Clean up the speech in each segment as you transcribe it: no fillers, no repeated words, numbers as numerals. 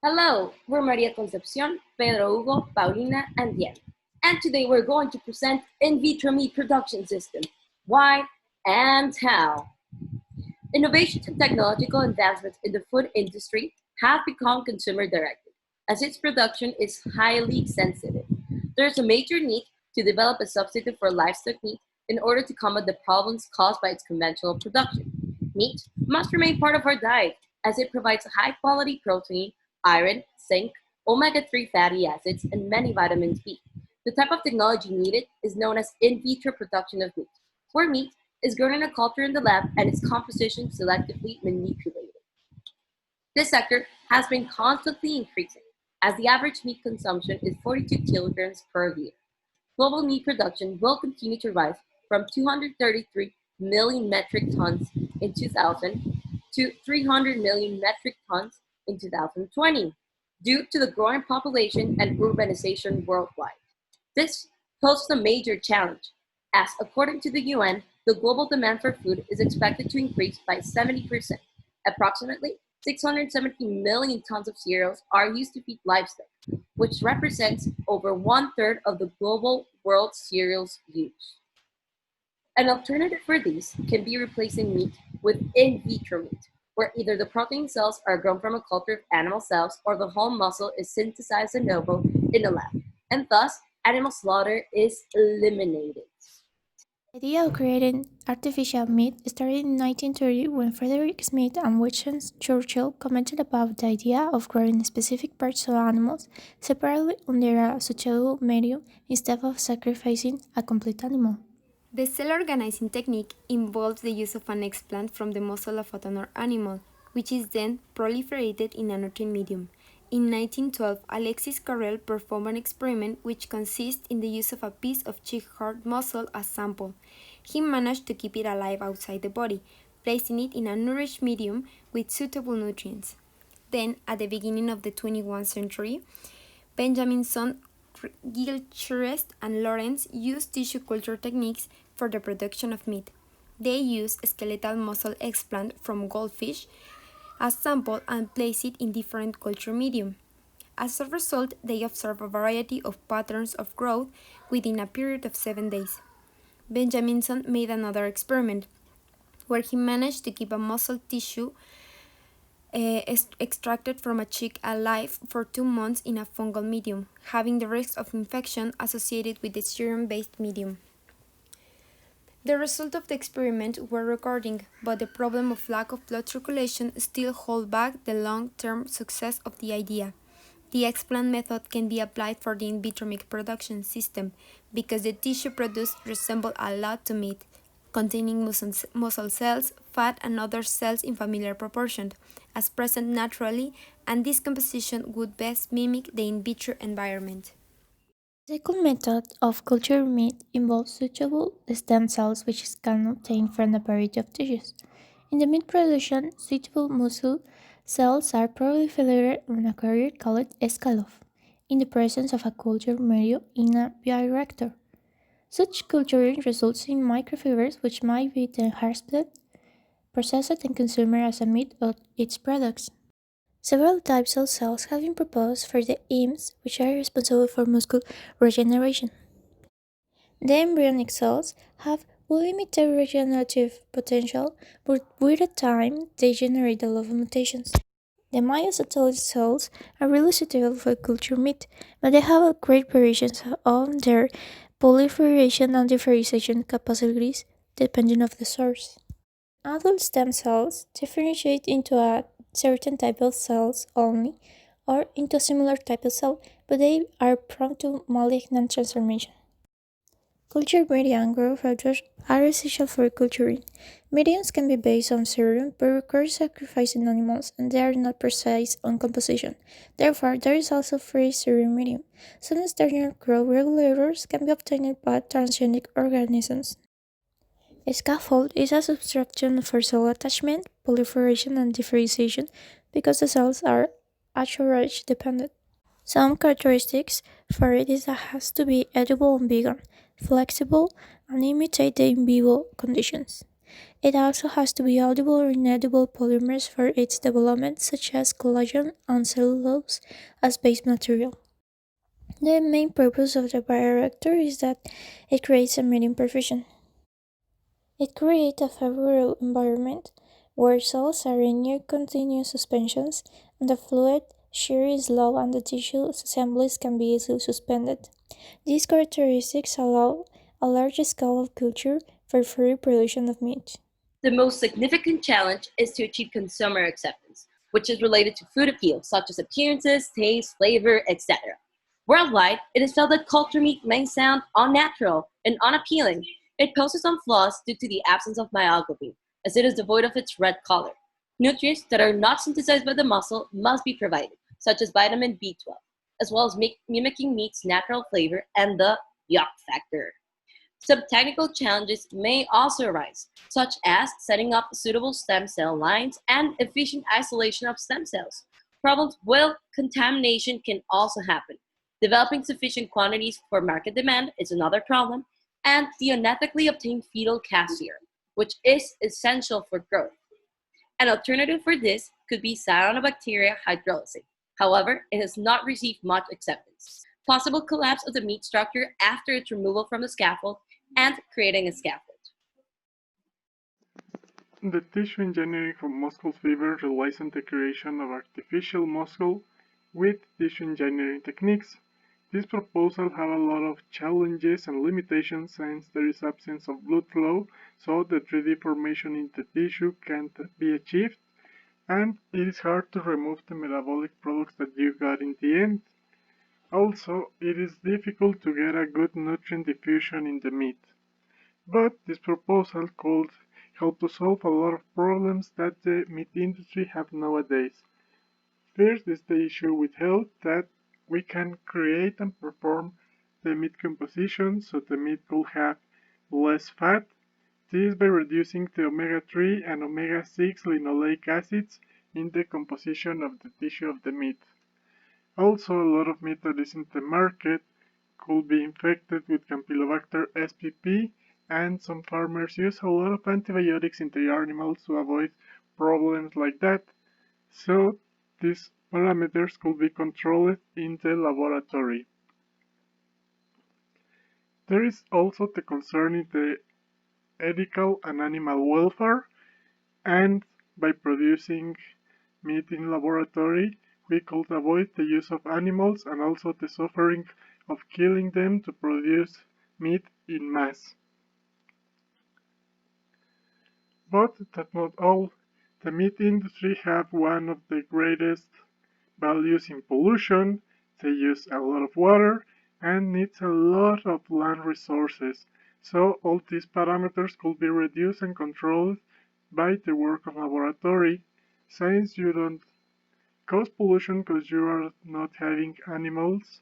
Hello, we're Maria Concepcion, Pedro Hugo, Paulina, and Diane. And today we're going to present in vitro meat production system. Why and how. Innovations and technological advancements in the food industry have become consumer directed, as its production is highly sensitive. There's a major need to develop a substitute for livestock meat in order to combat the problems caused by its conventional production. Meat must remain part of our diet, as it provides high quality protein, iron, zinc, omega 3 fatty acids, and many vitamins B. The type of technology needed is known as in vitro production of meat, where meat is grown in a culture in the lab and its composition selectively manipulated. This sector has been constantly increasing, as the average meat consumption is 42 kilograms per year. Global meat production will continue to rise from 233 million metric tons in 2000 to 300 million metric tons in 2020 due to the growing population and urbanization worldwide. This poses a major challenge, as according to the UN, the global demand for food is expected to increase by 70%. Approximately 670 million tons of cereals are used to feed livestock, which represents over one third of the global world cereals use. An alternative for these can be replacing meat with in vitro meat, where either the protein cells are grown from a culture of animal cells or the whole muscle is synthesized de novo in a lab, and thus animal slaughter is eliminated. The idea of creating artificial meat started in 1930 when Frederick Smith and Winston Churchill commented about the idea of growing specific parts of animals separately under a suitable medium instead of sacrificing a complete animal. The cell organizing technique involves the use of an explant from the muscle of another animal, which is then proliferated in a nutrient medium. In 1912, Alexis Carrel performed an experiment which consists in the use of a piece of chick heart muscle as sample. He managed to keep it alive outside the body, placing it in a nourished medium with suitable nutrients. Then, at the beginning of the 21st century, Benjaminson, Gilchrist, and Lawrence used tissue culture techniques for the production of meat. They used skeletal muscle explant from goldfish as sample and place it in different culture medium. As a result, they observed a variety of patterns of growth within a period of 7 days. Benjaminson made another experiment where he managed to keep a muscle tissue extracted from a chick alive for 2 months in a fungal medium, having the risk of infection associated with the serum-based medium. The result of the experiment were recording, but the problem of lack of blood circulation still hold back the long-term success of the idea. The explant method can be applied for the in vitro meat production system because the tissue produced resemble a lot to meat, containing muscle cells, fat, and other cells in familiar proportion, as present naturally, and this composition would best mimic the in vitro environment. The second method of culture meat involves suitable stem cells which can obtain from a variety of tissues. In the meat production, suitable muscle cells are proliferated on a carrier called escalope, in the presence of a culture medium in a bioreactor. Such culturing results in microfibers which might be then harvested, processed, and consumed as a meat of its products. Several types of cells have been proposed for the EMS, which are responsible for muscle regeneration. The embryonic cells have limited regenerative potential, but with time they generate a lot of mutations. The myosatellite cells are really suitable for culture meat, but they have a great variations on their proliferation and differentiation capacities depending on the source. Adult stem cells differentiate into a certain type of cells only or into a similar type of cell, but they are prone to malignant transformation. Culture media and growth factors are essential for culturing. Mediums can be based on serum, but require sacrificing animals, and they are not precise on composition. Therefore, there is also free serum medium. Some external growth regulators can be obtained by transgenic organisms. A scaffold is a substratum for cell attachment, proliferation, and differentiation because the cells are HRH dependent. Some characteristics for it is that it has to be edible and vegan, flexible, and imitate the in vivo conditions. It also has to be audible or inedible polymers for its development, such as collagen and cellulose as base material. The main purpose of the bioreactor is that it creates a meat perfusion. It creates a favorable environment where cells are in near continuous suspensions and the fluid shear is low and the tissue assemblies can be easily suspended. These characteristics allow a large scale of culture for free production of meat. The most significant challenge is to achieve consumer acceptance, which is related to food appeal, such as appearances, taste, flavor, etc. Worldwide, it is felt that culture meat may sound unnatural and unappealing. It poses some flaws due to the absence of myoglobin, as it is devoid of its red color. Nutrients that are not synthesized by the muscle must be provided, such as vitamin B12, as well as mimicking meat's natural flavor and the yuck factor. Some technical challenges may also arise, such as setting up suitable stem cell lines and efficient isolation of stem cells. Problems with contamination can also happen. Developing sufficient quantities for market demand is another problem, and the unethically obtained fetal calf serum, which is essential for growth. An alternative for this could be cyanobacteria hydrolysis. However, it has not received much acceptance. Possible collapse of the meat structure after its removal from the scaffold and creating a scaffold. The tissue engineering for muscle fiber relies on the creation of artificial muscle with tissue engineering techniques. This proposal has a lot of challenges and limitations since there is absence of blood flow, so the 3D formation in the tissue can't be achieved, and it is hard to remove the metabolic products that you got in the end. Also, it is difficult to get a good nutrient diffusion in the meat. But this proposal could help to solve a lot of problems that the meat industry have nowadays. First is the issue with health that we can create and perform the meat composition so the meat could have less fat. This by reducing the omega-3 and omega-6 linoleic acids in the composition of the tissue of the meat. Also, a lot of meat that is in the market could be infected with Campylobacter spp, and some farmers use a lot of antibiotics in their animals to avoid problems like that. So, these parameters could be controlled in the laboratory. There is also the concern in the ethical and animal welfare, and by producing meat in laboratory, we could avoid the use of animals and also the suffering of killing them to produce meat in mass. But that's not all. The meat industry have one of the greatest values in pollution. They use a lot of water and needs a lot of land resources. So all these parameters could be reduced and controlled by the work of laboratory, since you don't cause pollution because you are not having animals,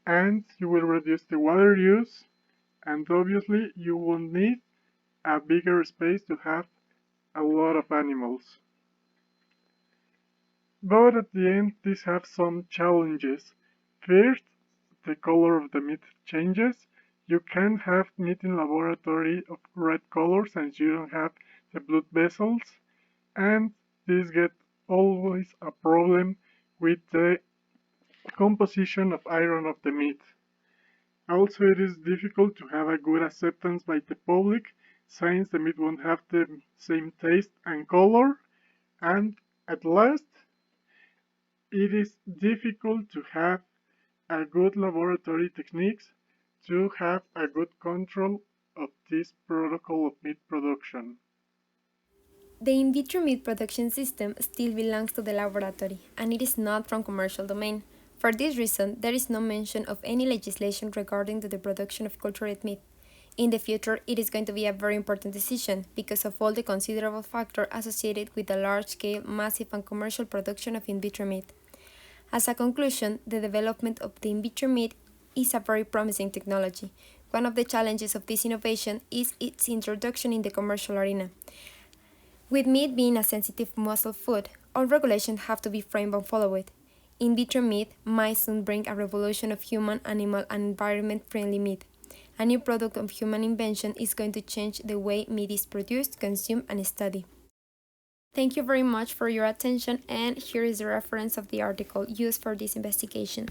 and you will reduce the water use, and obviously you won't need a bigger space to have a lot of animals. But at the end, these have some challenges. First, the color of the meat changes. You can't have meat in laboratory of red color since you don't have the blood vessels, and this get always a problem with the composition of iron of the meat. Also, it is difficult to have a good acceptance by the public since the meat won't have the same taste and color, and at last, it is difficult to have a good laboratory techniques to have a good control of this protocol of meat production. The in vitro meat production system still belongs to the laboratory, and it is not from commercial domain. For this reason, there is no mention of any legislation regarding to the production of cultured meat. In the future, it is going to be a very important decision because of all the considerable factors associated with the large-scale, massive, and commercial production of in vitro meat. As a conclusion, the development of the in vitro meat is a very promising technology. One of the challenges of this innovation is its introduction in the commercial arena. With meat being a sensitive muscle food, all regulations have to be framed and followed. In vitro meat might soon bring a revolution of human, animal, and environment-friendly meat. A new product of human invention is going to change the way meat is produced, consumed, and studied. Thank you very much for your attention, and here is the reference of the article used for this investigation.